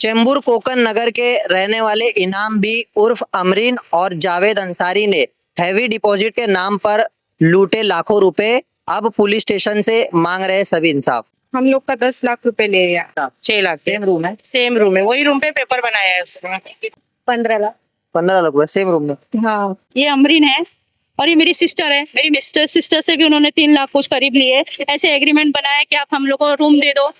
चेंबूर कोकन नगर के रहने वाले इनाम बी उर्फ अमरीन और जावेद अंसारी ने हैवी डिपॉजिट के नाम पर लूटे लाखों रुपए। अब पुलिस स्टेशन से मांग रहे सभी इंसाफ। हम लोग का 10 लाख रुपए ले गया। 6 लाख सेम रूम है वही रूम पे पेपर बनाया है उसने 15 लाख। 15 लाख रुपए सेम रूम में। हाँ, ये अमरीन है और ये मेरी सिस्टर है। मेरी सिस्टर से भी उन्होंने 3 लाख कुछ करीब लिए। ऐसे एग्रीमेंट बनाया कि आप हम लोग को रूम दे दो।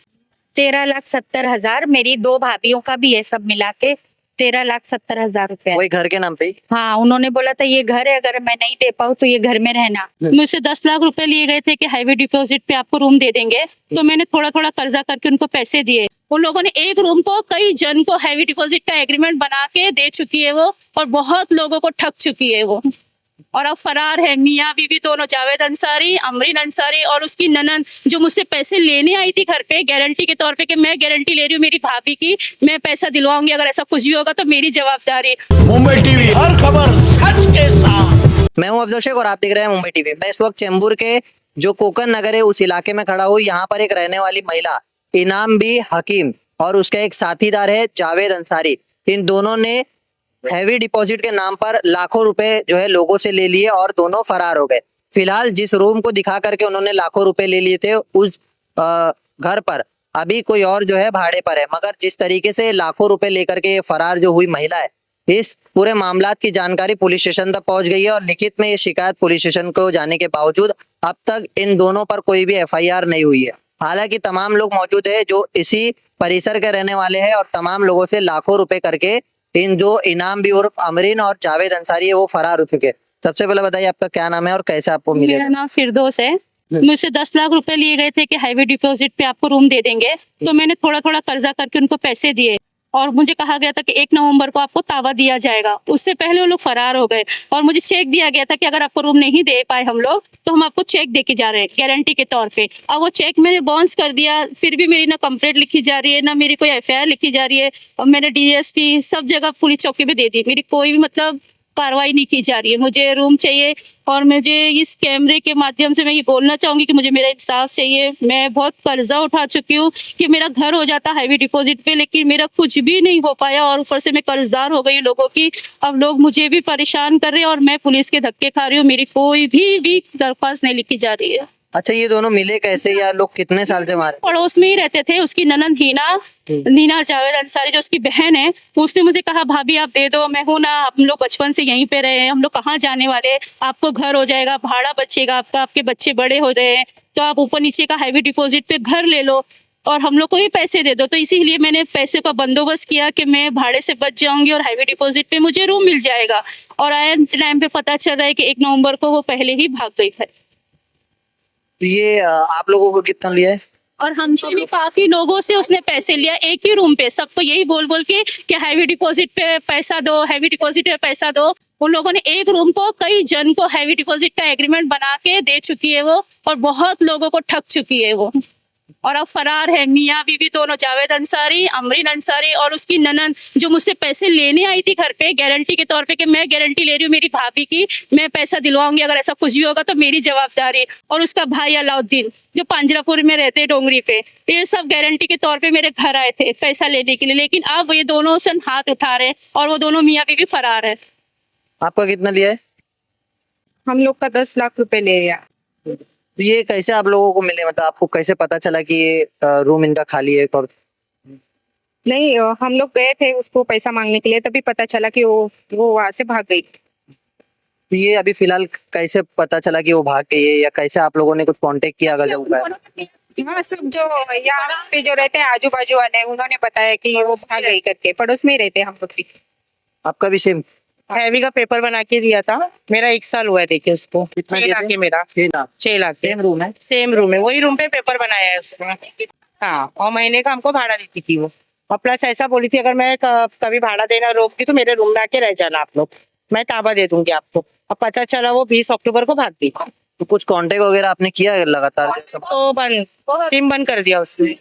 13,70,000 मेरी 2 भाभीियों का भी है, सब मिला के 13,70,000 रुपए। वही घर के नाम पे ही। हाँ, उन्होंने बोला था ये घर है, अगर मैं नहीं दे पाऊँ तो ये घर में रहना। मुझसे 10 लाख रुपए लिए गए थे कि हैवी डिपॉजिट पे आपको रूम दे देंगे, तो मैंने थोड़ा थोड़ा कर्जा करके उनको पैसे दिए। उन लोगों ने एक रूम को कई जन को हैवी डिपॉजिट का एग्रीमेंट बना के दे चुकी है वो, और बहुत लोगों को ठग चुकी है वो, और अब फरार है। मियाँ बीवी दोनों, जावेद अंसारी, अमरीन अंसारी और उसकी ननन, जो मुझसे पैसे लेने आई थी घर पे गारंटी के तौर पे कि मैं गारंटी ले रही हूँ मेरी भाभी की, मैं पैसा दिलवाऊंगी, अगर ऐसा कुछ भी होगा तो मेरी जवाबदारी। मुंबई टीवी, हर खबर सच के साथ। मैं हूं अफजल शेख और आप देख रहे हैं मुंबई टीवी। मैं इस वक्त चेंबूर के जो कोकन नगर है उस इलाके में खड़ा हूँ। यहाँ पर एक रहने वाली महिला इनाम बी हकीम और उसका एक साथीदार है जावेद अंसारी। इन दोनों ने हैवी डिपॉजिट के नाम पर लाखों रुपए जो है लोगों से ले लिए और दोनों फरार हो गए। फिलहाल जिस रूम को दिखा करके उन्होंने लाखों रुपए ले लिए थे, उस घर पर अभी कोई और जो है भाड़े पर है। मगर जिस तरीके से लाखों रुपए लेकर के ये फरार जो हुई महिला है, इस पूरे मामलात की जानकारी पुलिस स्टेशन तक पहुंच गई है और लिखित में ये शिकायत पुलिस स्टेशन को जाने के बावजूद अब तक इन दोनों पर कोई भी एफआईआर नहीं हुई है। हालांकि तमाम लोग मौजूद है जो इसी परिसर के रहने वाले हैं और तमाम लोगों से लाखों रुपए करके इन जो इनाम भी उर्फ अमरीन और जावेद अंसारी है वो फरार हो चुके हैं। सबसे पहले बताइए आपका क्या नाम है और कैसे आपको मिले? मेरा नाम फिरदौस है। मुझसे 10 लाख रुपए लिए गए थे कि हैवी डिपॉजिट पे आपको रूम दे देंगे, तो मैंने थोड़ा थोड़ा कर्जा करके उनको पैसे दिए, और मुझे कहा गया था कि 1 नवंबर को आपको तावा दिया जाएगा। उससे पहले वो लोग फरार हो गए और मुझे चेक दिया गया था कि अगर आपको रूम नहीं दे पाए हम लोग तो हम आपको चेक दे के जा रहे हैं गारंटी के तौर पे। अब वो चेक मैंने बाउंस कर दिया, फिर भी मेरी ना कंप्लेंट लिखी जा रही है, ना मेरी कोई एफआईआर लिखी जा रही है, और मैंने डीएसपी सब जगह पुलिस चौकी पे दे दी, मेरी कोई भी मतलब कार्रवाई नहीं की जा रही है। मुझे रूम चाहिए और मुझे इस कैमरे के माध्यम से मैं ये बोलना चाहूंगी कि मुझे मेरा इंसाफ चाहिए। मैं बहुत कर्जा उठा चुकी हूँ कि मेरा घर हो जाता हैवी डिपॉजिट पे, लेकिन मेरा कुछ भी नहीं हो पाया और ऊपर से मैं कर्जदार हो गई लोगों की। अब लोग मुझे भी परेशान कर रहे हैं और मैं पुलिस के धक्के खा रही हूँ। मेरी कोई भी दरख्वास्त नहीं लिखी जा रही है। अच्छा, ये दोनों मिले कैसे या लोग कितने साल से मारे? पड़ोस में ही रहते थे। उसकी ननद नीना जावेद अंसारी जो उसकी बहन है, उसने मुझे कहा भाभी आप दे दो। मैं हूं ना, हम लोग बचपन से यहीं पे रहे हैं, हम लोग कहाँ जाने वाले, आपको घर हो जाएगा, भाड़ा बचेगा आपका, आपके बच्चे बड़े हो रहे हैं, तो आप ऊपर नीचे का हैवी डिपॉजिट पे घर ले लो और हम लोग को भी पैसे दे दो। तो इसीलिए मैंने पैसे का बंदोबस्त किया कि मैं भाड़े से बच जाऊंगी और हैवी डिपॉजिट पे मुझे रूम मिल जाएगा। और आए टाइम पे पता चल रहा है कि 1 नवंबर को वो पहले ही भाग गई है। तो ये आप लोगों को कितना लिया है? और हमसे भी काफी लोगों से उसने पैसे लिया एक ही रूम पे, सबको यही बोल बोल के कि हैवी डिपॉजिट पे पैसा दो, हैवी डिपॉजिट पे पैसा दो। उन लोगों ने एक रूम को कई जन को हैवी डिपॉजिट का एग्रीमेंट बना के दे चुकी है वो, और बहुत लोगों को ठग चुकी है वो, और अब फरार है। मियाँ बीवी दोनों, जावेद अंसारी, अमरीन अंसारी और उसकी ननन, जो मुझसे पैसे लेने आई थी घर पे गारंटी के तौर पे कि मैं गारंटी ले रही हूँ मेरी भाभी की, मैं पैसा दिलवाऊंगी, अगर ऐसा कुछ भी होगा तो मेरी जवाबदारी। और उसका भाई अलाउद्दीन जो पांजरापुर में रहते डोंगरी पे, ये सब गारंटी के तौर पे मेरे घर आए थे पैसा लेने के लिए, लेकिन अब ये दोनों सन हाथ उठा रहे और वो दोनों मियाँ बीवी फरार है। आपका कितना लिया है? हम लोग का 10 लाख रुपए ले गया। तो ये कैसे आप लोगों को मिले, मतलब आपको कैसे पता चला कि ये रूम इनका खाली है? और नहीं, हम लोग गए थे उसको पैसा मांगने के लिए, तभी पता चला कि वो वहां से भाग गई। तो ये अभी फिलहाल कैसे पता चला कि वो भाग गई है, या कैसे आप लोगों ने कुछ कांटेक्ट किया अगर जब हाँ, सब जो यहाँ पे जो रहते हैं आजू बाजू वाले, उन्होंने बताया कि वो भाग गई करके। पड़ोस में ही रहते हैं हम लोग भी। आपका भी सेम? हैवी का पेपर बना के दिया था, मेरा 1 साल हुआ है देखिए उसको। कितना 6 दिए लाख थे? है मेरा। 6 लाख सेम रूम है वही रूम पे पेपर बनाया है उसने। हाँ, और महीने का हमको भाड़ा देती थी वो, और प्लस ऐसा बोली थी अगर मैं कभी भाड़ा देना रोक दी तो मेरे रूम में आके रह जाना आप लोग, मैं ताबा दे दूंगी आपको। अब पता चला वो 20 अक्टूबर को भाग गई। तो कुछ कांटेक्ट वगैरह आपने किया लगातार? तो सिम बंद कर दिया उसने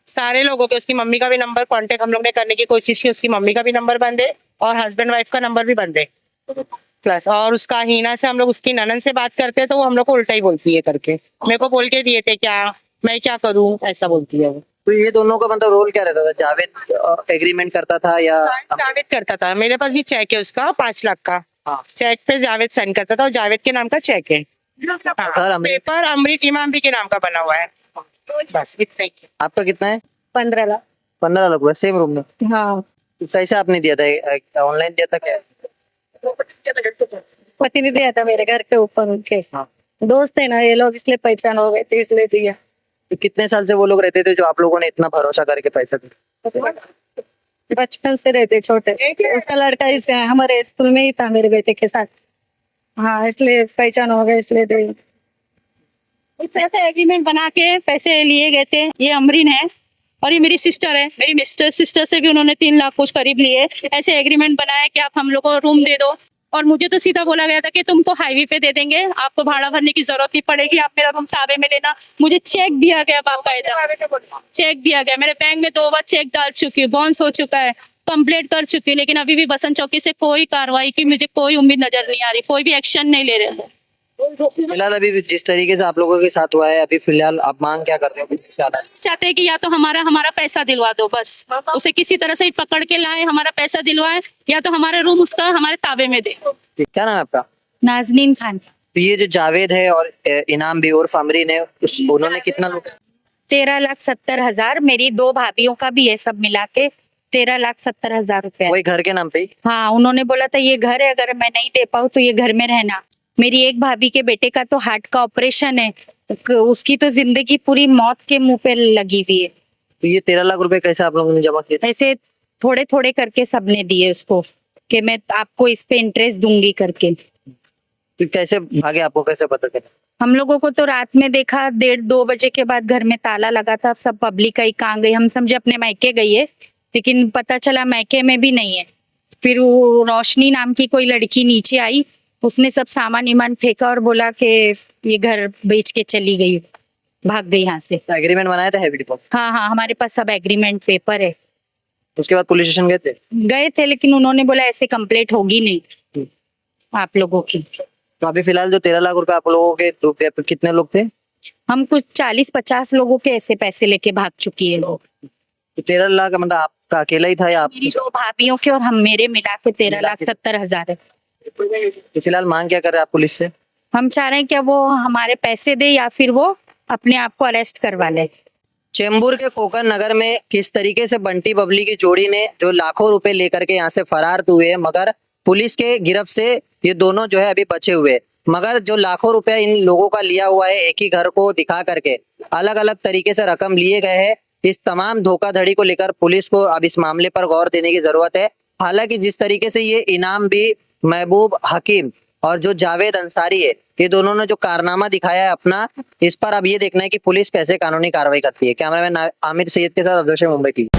सारे लोगों के। उसकी मम्मी का भी नंबर कांटेक्ट हम लोग ने करने की कोशिश की, उसकी मम्मी का भी नंबर बंद है और हस्बैंड वाइफ का नंबर भी बंद है प्लस। और उसका हीना से हम लोग उसकी ननन से बात करते हैं तो वो हम लोग को उल्टा ही बोलती है करके। मेरे को बोल के दिए थे क्या, मैं क्या करूं, ऐसा बोलती है वो। तो ये दोनों का मतलब रोल क्या रहता था? जावेद एग्रीमेंट करता था या जावेद करता था, मेरे पास भी चेक है उसका 5 लाख का। हाँ। चेक पे जावेद साइन करता था और जावेद के नाम का चेक है। घर अमरीन- पेपर अमरीन इमाम भी के नाम का बना हुआ है। बस इतना ही। आपका कितना है? 15 लाख 15 लाख हुआ सेम रूम में। हाँ तो कैसे आपने दिया था? ऑनलाइन दिया था क्या? पति ने दिया था मेरे घर के ऊपर उनके हाँ। दोस्त है ना ये लोग इसलिए पहचान हो गए थे इसलिए दिया। तो कितने साल से वो लोग रहते थे जो आप लोगों ने इतना भरोसा करके पैसा दिया? बचपन से रहते छोटे से उसका लड़का इसे हमारे स्कूल में ही था मेरे बेटे के साथ। हाँ इसलिए पहचान हो गए इसलिए दे। पैसे एग्रीमेंट बना के पैसे लिए गए थे। ये अमरीन है और ये मेरी सिस्टर है। मेरी सिस्टर से भी उन्होंने 3 लाख कुछ करीब लिए। ऐसे एग्रीमेंट बनाया कि आप हम लोग को रूम दे दो और मुझे तो सीधा बोला गया था कि तुमको हाईवे पे दे देंगे, आपको भाड़ा भरने की जरूरत नहीं पड़ेगी, आप मेरा रूम ताबे में लेना। मुझे चेक दिया गया, बाकायदा चेक दिया गया। मेरे बैंक में 2 बार चेक डाल चुकी हूँ, बाउंस हो चुका है, कंप्लेंट कर चुकी हूँ, लेकिन अभी भी बसंत चौकी से कोई कार्रवाई की मुझे कोई उम्मीद नजर नहीं आ रही, कोई भी एक्शन नहीं ले रहे हैं। फिलहाल अभी भी जिस तरीके से आप लोगों के साथ हुआ है, अभी फिलहाल आप मांग क्या कर रहे हो पुलिस से? चाहते हैं कि या तो हमारा पैसा दिलवा दो, बस उसे किसी तरह से ही पकड़ के लाए, हमारा पैसा दिलवाए, या तो हमारे रूम उसका हमारे ताबे में दे। क्या नाम है आपका? नाजनीन खान तो ये जो जावेद है और इनाम भी उर्फ अमरीन है, उन्होंने कितना लूटा? 13,70,000 मेरी 2 भाभीियों का भी है, सब मिला के 13,70,000 रुपया। वही घर के नाम पे ही? हाँ उन्होंने बोला था ये घर है, अगर मैं नहीं दे पाऊँ तो ये घर में रहना। मेरी एक भाभी के बेटे का तो हार्ट का ऑपरेशन है, उसकी तो जिंदगी पूरी मौत के मुंह पे लगी हुई है। तो ये 13 लाख रुपए कैसे आप लोगों ने जमा किए? ऐसे थोड़े थोड़े करके सबने दिए उसको कि मैं आपको इस पे इंटरेस्ट दूंगी करके। तो कैसे भागे, आपको कैसे पता चला? हम लोगों को तो रात में देखा 1:30-2 बजे के बाद घर में ताला लगा था, सब पब्लिक कहीं कहाँ गई, हम समझे अपने मायके गई है, लेकिन पता चला मायके में भी नहीं है। फिर वो रोशनी नाम की कोई लड़की नीचे आई, उसने सब सामान इमान फेंका और बोला कि ये घर बेच के चली गई, भाग गई यहाँ से। एग्रीमेंट बनाया था हैवी डिपॉजिट? हाँ हाँ हमारे पास सब एग्रीमेंट पेपर है। उसके बाद पुलिस स्टेशन गए थे? लेकिन उन्होंने बोला ऐसे कंप्लेंट होगी नहीं आप लोगों की। तो अभी फिलहाल जो 13 लाख रुपए आप लोगों के रुपए पे कितने लोग थे? हम कुछ 40-50 लोगों के ऐसे पैसे लेके भाग चुकी है लोग। तो 13 लाख मतलब आपका अकेला ही था या आप? मेरी 2 भाभीियों के और हम मेरे मिला के 13,70,000 है। तो फिलहाल मांग क्या कर रहे हैं आप पुलिस से? हम चाह रहे हैं कि वो हमारे पैसे दे या फिर वो अपने आप को अरेस्ट करवा ले। चेंबूर के कोकन नगर में किस तरीके से बंटी बबली की जोड़ी ने जो लाखों रुपए लेकर के यहाँ से फरार हुए, मगर पुलिस के गिरफ्त से ये दोनों जो है अभी बचे हुए। मगर जो लाखों रुपए इन लोगों का लिया हुआ है, एक ही घर को दिखा करके अलग अलग तरीके से रकम लिए गए हैं। इस तमाम धोखाधड़ी को लेकर पुलिस को अब इस मामले पर गौर देने की जरूरत है। हालांकि जिस तरीके से ये इनाम भी, महबूब हकीम और जो जावेद अंसारी है, ये दोनों ने जो कारनामा दिखाया है अपना, इस पर अब ये देखना है कि पुलिस कैसे कानूनी कार्रवाई करती है। कैमरामैन आमिर सैयद के साथ अब्दुल शेख, मुंबई टीवी।